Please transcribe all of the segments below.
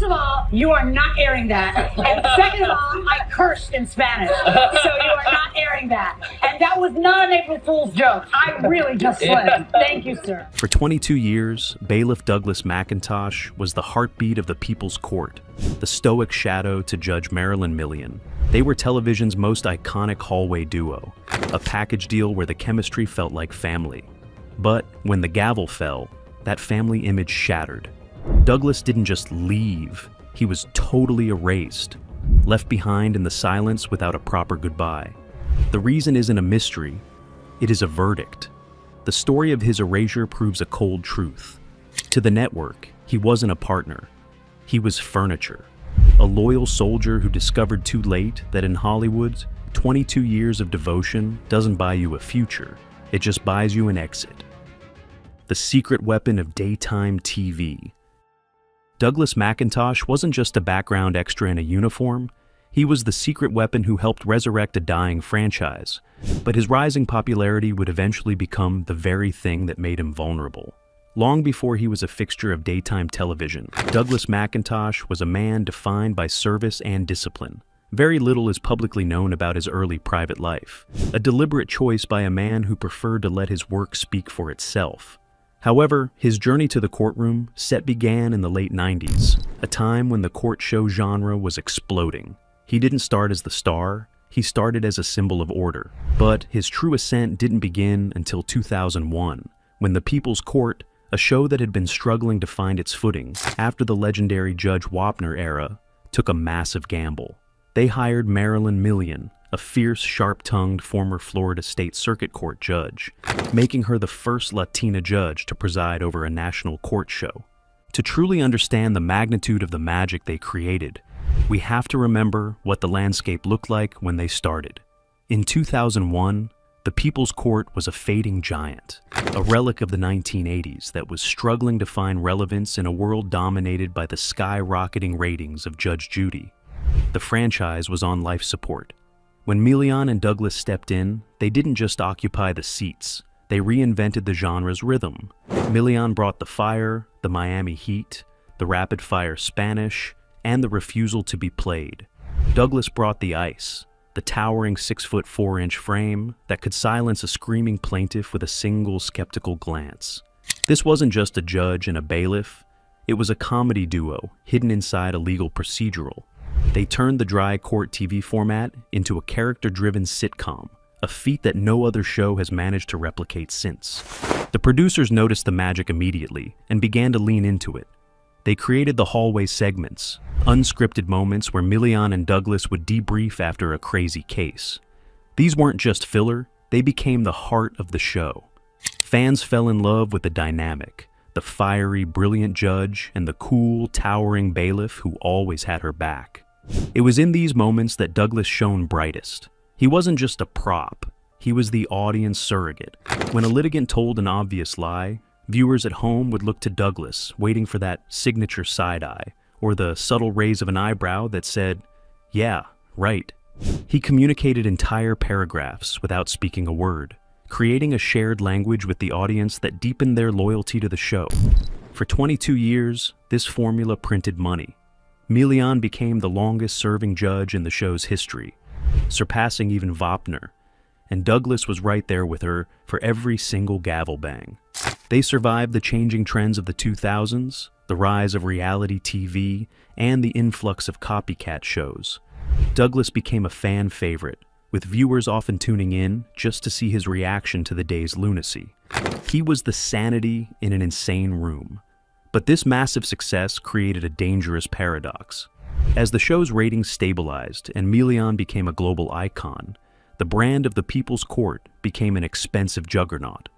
first of all, you are not airing that. And second of all, I cursed in Spanish. So you are not airing that. And that was not an April Fool's joke. I really just slipped. Thank you, sir. For 22 years, Bailiff Douglas McIntosh was the heartbeat of the People's Court, the stoic shadow to Judge Marilyn Milian. They were television's most iconic hallway duo, a package deal where the chemistry felt like family. But when the gavel fell, that family image shattered. Douglas didn't just leave, he was totally erased, left behind in the silence without a proper goodbye. The reason isn't a mystery, it is a verdict. The story of his erasure proves a cold truth. To the network, he wasn't a partner, he was furniture. A loyal soldier who discovered too late that in Hollywood, 22 years of devotion doesn't buy you a future, it just buys you an exit. The secret weapon of daytime TV. Douglas McIntosh wasn't just a background extra in a uniform, he was the secret weapon who helped resurrect a dying franchise. But his rising popularity would eventually become the very thing that made him vulnerable. Long before he was a fixture of daytime television, Douglas McIntosh was a man defined by service and discipline. Very little is publicly known about his early private life, a deliberate choice by a man who preferred to let his work speak for itself. However, his journey to the courtroom began in the late 90s, a time when the court show genre was exploding. He didn't start as the star, he started as a symbol of order. But his true ascent didn't begin until 2001, when the People's Court, a show that had been struggling to find its footing after the legendary Judge Wapner era, took a massive gamble. They hired Marilyn Milian, a fierce, sharp-tongued former Florida State Circuit Court judge, making her the first Latina judge to preside over a national court show. To truly understand the magnitude of the magic they created, we have to remember what the landscape looked like when they started. In 2001, the People's Court was a fading giant, a relic of the 1980s that was struggling to find relevance in a world dominated by the skyrocketing ratings of Judge Judy. The franchise was on life support. When Milian and Douglas stepped in, they didn't just occupy the seats, they reinvented the genre's rhythm. Milian brought the fire, the Miami heat, the rapid-fire Spanish, and the refusal to be played. Douglas brought the ice, the towering 6'4" frame that could silence a screaming plaintiff with a single skeptical glance. This wasn't just a judge and a bailiff, it was a comedy duo hidden inside a legal procedural. They turned the dry court TV format into a character-driven sitcom, a feat that no other show has managed to replicate since. The producers noticed the magic immediately and began to lean into it. They created the hallway segments, unscripted moments where Milian and Douglas would debrief after a crazy case. These weren't just filler, they became the heart of the show. Fans fell in love with the dynamic, the fiery, brilliant judge and the cool, towering bailiff who always had her back. It was in these moments that Douglas shone brightest. He wasn't just a prop, he was the audience surrogate. When a litigant told an obvious lie, viewers at home would look to Douglas, waiting for that signature side-eye, or the subtle raise of an eyebrow that said, "Yeah, right." He communicated entire paragraphs without speaking a word, creating a shared language with the audience that deepened their loyalty to the show. For 22 years, this formula printed money. Milian became the longest-serving judge in the show's history, surpassing even Wapner, and Douglas was right there with her for every single gavel bang. They survived the changing trends of the 2000s, the rise of reality TV, and the influx of copycat shows. Douglas became a fan favorite, with viewers often tuning in just to see his reaction to the day's lunacy. He was the sanity in an insane room. But this massive success created a dangerous paradox. As the show's ratings stabilized and Milian became a global icon, the brand of the People's Court became an expensive juggernaut.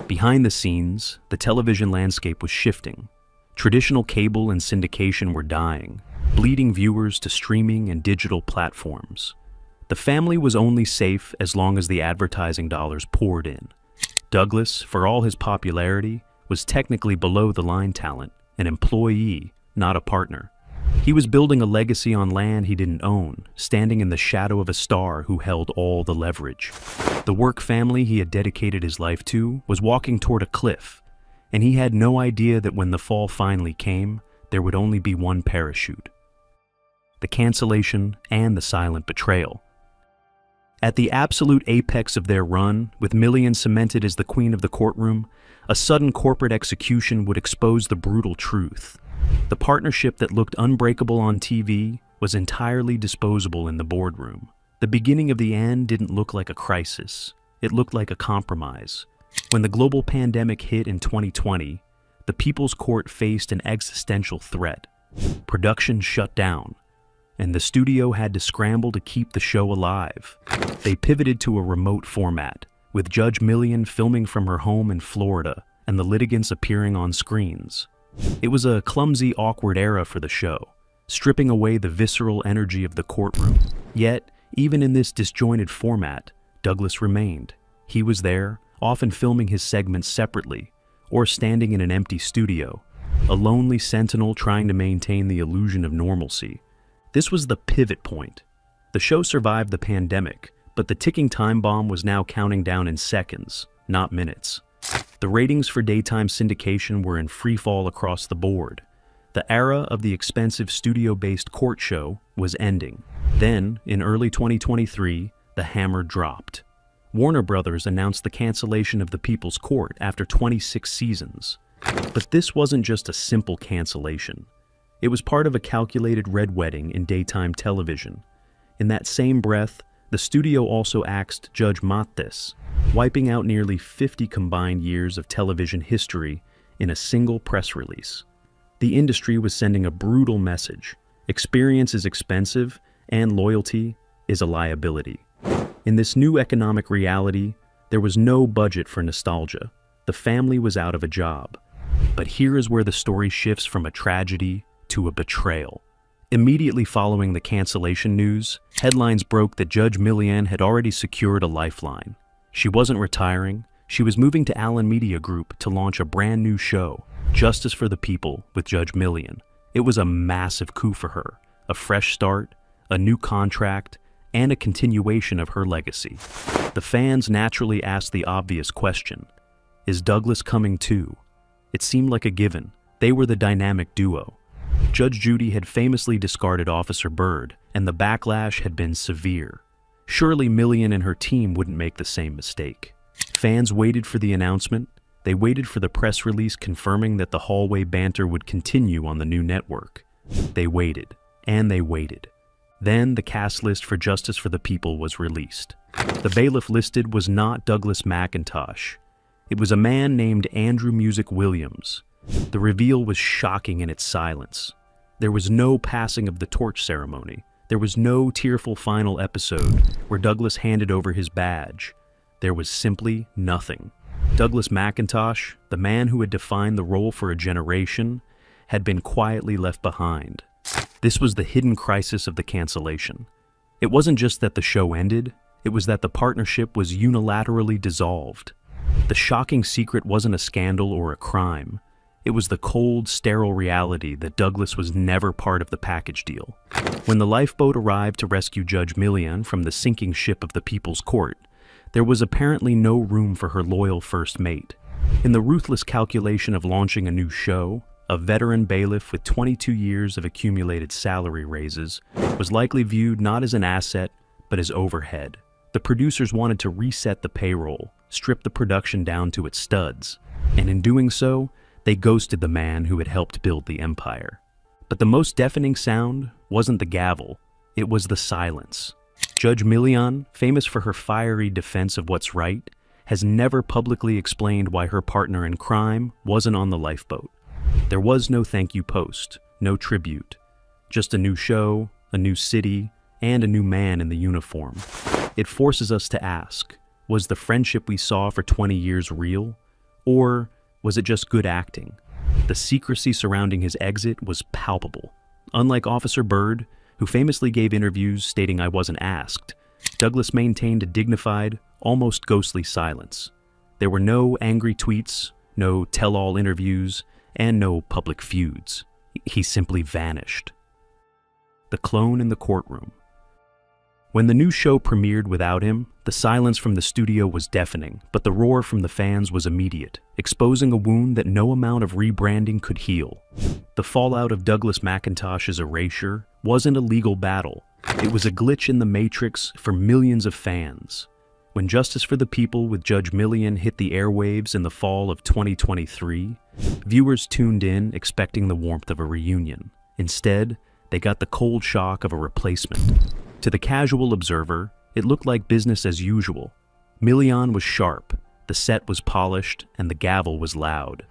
Behind the scenes, the television landscape was shifting. Traditional cable and syndication were dying, bleeding viewers to streaming and digital platforms. The family was only safe as long as the advertising dollars poured in. Douglas, for all his popularity, was technically below-the-line talent, an employee, not a partner. He was building a legacy on land he didn't own, standing in the shadow of a star who held all the leverage. The work family he had dedicated his life to was walking toward a cliff, and he had no idea that when the fall finally came, there would only be one parachute: the cancellation and the silent betrayal. At the absolute apex of their run, with Milian cemented as the queen of the courtroom, a sudden corporate execution would expose the brutal truth. The partnership that looked unbreakable on TV was entirely disposable in the boardroom. The beginning of the end didn't look like a crisis. It looked like a compromise. When the global pandemic hit in 2020, the People's Court faced an existential threat. Production shut down, and the studio had to scramble to keep the show alive. They pivoted to a remote format, with Judge Milian filming from her home in Florida and the litigants appearing on screens. It was a clumsy, awkward era for the show, stripping away the visceral energy of the courtroom. Yet, even in this disjointed format, Douglas remained. He was there, often filming his segments separately, or standing in an empty studio, a lonely sentinel trying to maintain the illusion of normalcy. This was the pivot point. The show survived the pandemic, but the ticking time bomb was now counting down in seconds, not minutes. The ratings for daytime syndication were in free fall across the board. The era of the expensive studio-based court show was ending. Then, in early 2023, the hammer dropped. Warner Brothers announced the cancellation of the People's Court after 26 seasons. But this wasn't just a simple cancellation. It was part of a calculated red wedding in daytime television. In that same breath, the studio also axed Judge Marilyn, wiping out nearly 50 combined years of television history in a single press release. The industry was sending a brutal message: experience is expensive, and loyalty is a liability. In this new economic reality, there was no budget for nostalgia. The family was out of a job. But here is where the story shifts from a tragedy to a betrayal. Immediately following the cancellation news, headlines broke that Judge Milian had already secured a lifeline. She wasn't retiring. She was moving to Allen Media Group to launch a brand new show, Justice for the People with Judge Milian. It was a massive coup for her, a fresh start, a new contract, and a continuation of her legacy. The fans naturally asked the obvious question: is Douglas coming too? It seemed like a given. They were the dynamic duo. Judge Judy had famously discarded Officer Byrd, and the backlash had been severe. Surely Milian and her team wouldn't make the same mistake. Fans waited for the announcement. They waited for the press release confirming that the hallway banter would continue on the new network. They waited, and they waited. Then the cast list for Justice for the People was released. The bailiff listed was not Douglas McIntosh. It was a man named Andrew Music Williams. The reveal was shocking in its silence. There was no passing of the torch ceremony. There was no tearful final episode where Douglas handed over his badge. There was simply nothing. Douglas McIntosh, the man who had defined the role for a generation, had been quietly left behind. This was the hidden crisis of the cancellation. It wasn't just that the show ended, it was that the partnership was unilaterally dissolved. The shocking secret wasn't a scandal or a crime. It was the cold, sterile reality that Douglas was never part of the package deal. When the lifeboat arrived to rescue Judge Milian from the sinking ship of the People's Court, there was apparently no room for her loyal first mate. In the ruthless calculation of launching a new show, a veteran bailiff with 22 years of accumulated salary raises was likely viewed not as an asset, but as overhead. The producers wanted to reset the payroll, strip the production down to its studs, and in doing so, they ghosted the man who had helped build the empire. But the most deafening sound wasn't the gavel, it was the silence. Judge Milian, famous for her fiery defense of what's right, has never publicly explained why her partner in crime wasn't on the lifeboat. There was no thank you post, no tribute, just a new show, a new city, and a new man in the uniform. It forces us to ask, was the friendship we saw for 20 years real? Or was it just good acting? The secrecy surrounding his exit was palpable. Unlike Officer Byrd, who famously gave interviews stating "I wasn't asked," Douglas maintained a dignified, almost ghostly silence. There were no angry tweets, no tell-all interviews, and no public feuds. He simply vanished. The clone in the courtroom. When the new show premiered without him, The silence from the studio was deafening, but the roar from the fans was immediate, exposing a wound that no amount of rebranding could heal. The fallout of Douglas McIntosh's erasure wasn't a legal battle. It was a glitch in the matrix for millions of fans. When Justice for the People with Judge Milian hit the airwaves in the fall of 2023, viewers tuned in expecting the warmth of a reunion. Instead, they got the cold shock of a replacement. To the casual observer, it looked like business as usual. Milian was sharp, the set was polished, and the gavel was loud.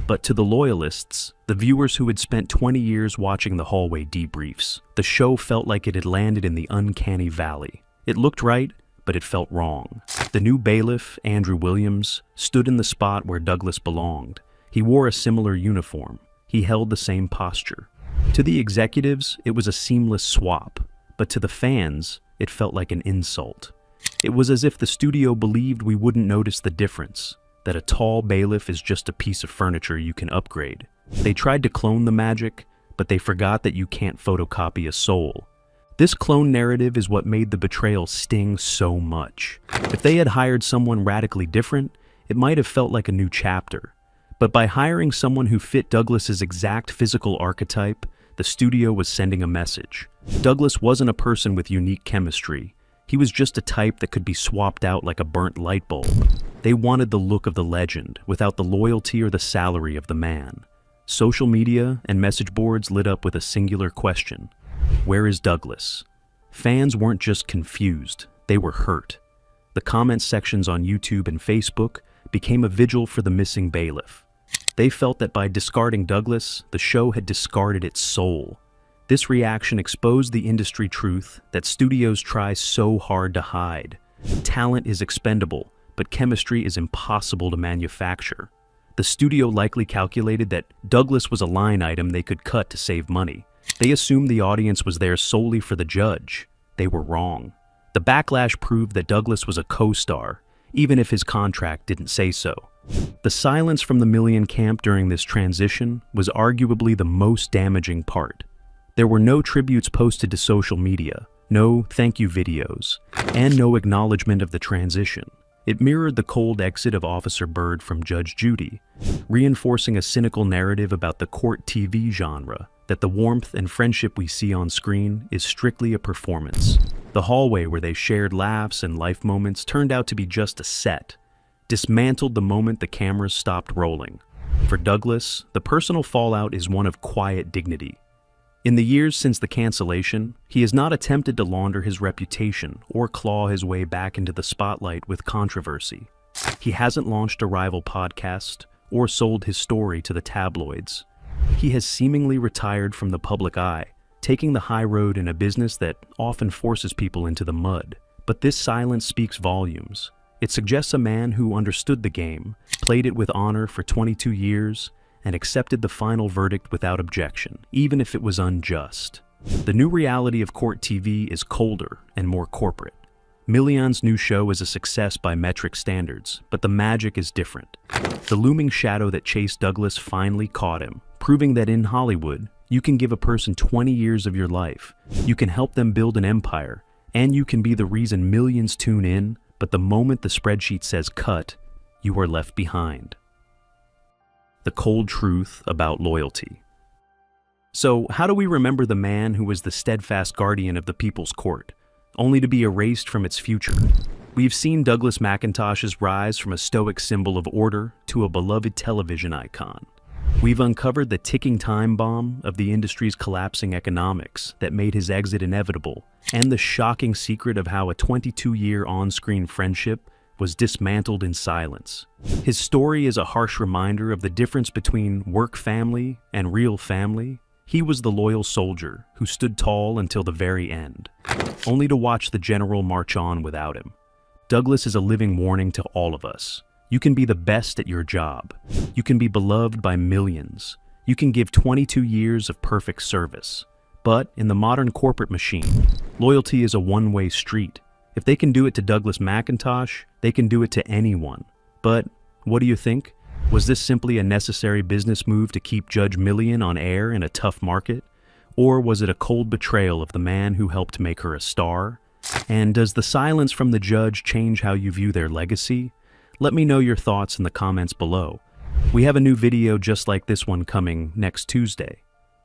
But to the loyalists, the viewers who had spent 20 years watching the hallway debriefs, the show felt like it had landed in the uncanny valley. It looked right, but it felt wrong. The new bailiff, Andrew Williams, stood in the spot where Douglas belonged. He wore a similar uniform. He held the same posture. To the executives, it was a seamless swap, but to the fans, it felt like an insult. It was as if the studio believed we wouldn't notice the difference, that a tall bailiff is just a piece of furniture you can upgrade. They tried to clone the magic, but they forgot that you can't photocopy a soul. This clone narrative is what made the betrayal sting so much. If they had hired someone radically different, it might have felt like a new chapter. But by hiring someone who fit Douglas's exact physical archetype, the studio was sending a message. Douglas wasn't a person with unique chemistry. He was just a type that could be swapped out like a burnt light bulb. They wanted the look of the legend, without the loyalty or the salary of the man. Social media and message boards lit up with a singular question: where is Douglas? Fans weren't just confused, they were hurt. The comment sections on YouTube and Facebook became a vigil for the missing bailiff. They felt that by discarding Douglas, the show had discarded its soul. This reaction exposed the industry truth that studios try so hard to hide. Talent is expendable, but chemistry is impossible to manufacture. The studio likely calculated that Douglas was a line item they could cut to save money. They assumed the audience was there solely for the judge. They were wrong. The backlash proved that Douglas was a co-star, even if his contract didn't say so. The silence from the Milian camp during this transition was arguably the most damaging part. There were no tributes posted to social media, no thank you videos, and no acknowledgement of the transition. It mirrored the cold exit of Officer Byrd from Judge Judy, reinforcing a cynical narrative about the court TV genre, that the warmth and friendship we see on screen is strictly a performance. The hallway where they shared laughs and life moments turned out to be just a set, dismantled the moment the cameras stopped rolling. For Douglas, the personal fallout is one of quiet dignity. In the years since the cancellation, he has not attempted to launder his reputation or claw his way back into the spotlight with controversy. He hasn't launched a rival podcast or sold his story to the tabloids. He has seemingly retired from the public eye, taking the high road in a business that often forces people into the mud. But this silence speaks volumes. It suggests a man who understood the game, played it with honor for 22 years, and accepted the final verdict without objection, even if it was unjust. The new reality of court TV is colder and more corporate. Milian's new show is a success by metric standards, but the magic is different. The looming shadow that chased Douglas finally caught him, proving that in Hollywood, you can give a person 20 years of your life, you can help them build an empire, and you can be the reason millions tune in, but the moment the spreadsheet says cut, you are left behind. The cold truth about loyalty. So, how do we remember the man who was the steadfast guardian of the people's court, only to be erased from its future? We've seen Douglas McIntosh's rise from a stoic symbol of order to a beloved television icon. We've uncovered the ticking time bomb of the industry's collapsing economics that made his exit inevitable, and the shocking secret of how a 22-year on-screen friendship was dismantled in silence. His story is a harsh reminder of the difference between work family and real family. He was the loyal soldier who stood tall until the very end, only to watch the general march on without him. Douglas is a living warning to all of us. You can be the best at your job. You can be beloved by millions. You can give 22 years of perfect service. But in the modern corporate machine, loyalty is a one-way street. If they can do it to Douglas McIntosh, they can do it to anyone. But what do you think? Was this simply a necessary business move to keep Judge Milian on air in a tough market? Or was it a cold betrayal of the man who helped make her a star? And does the silence from the judge change how you view their legacy? Let me know your thoughts in the comments below. We have a new video just like this one coming next Tuesday.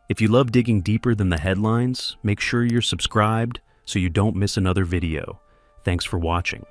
If you love digging deeper than the headlines, make sure you're subscribed so you don't miss another video. Thanks for watching.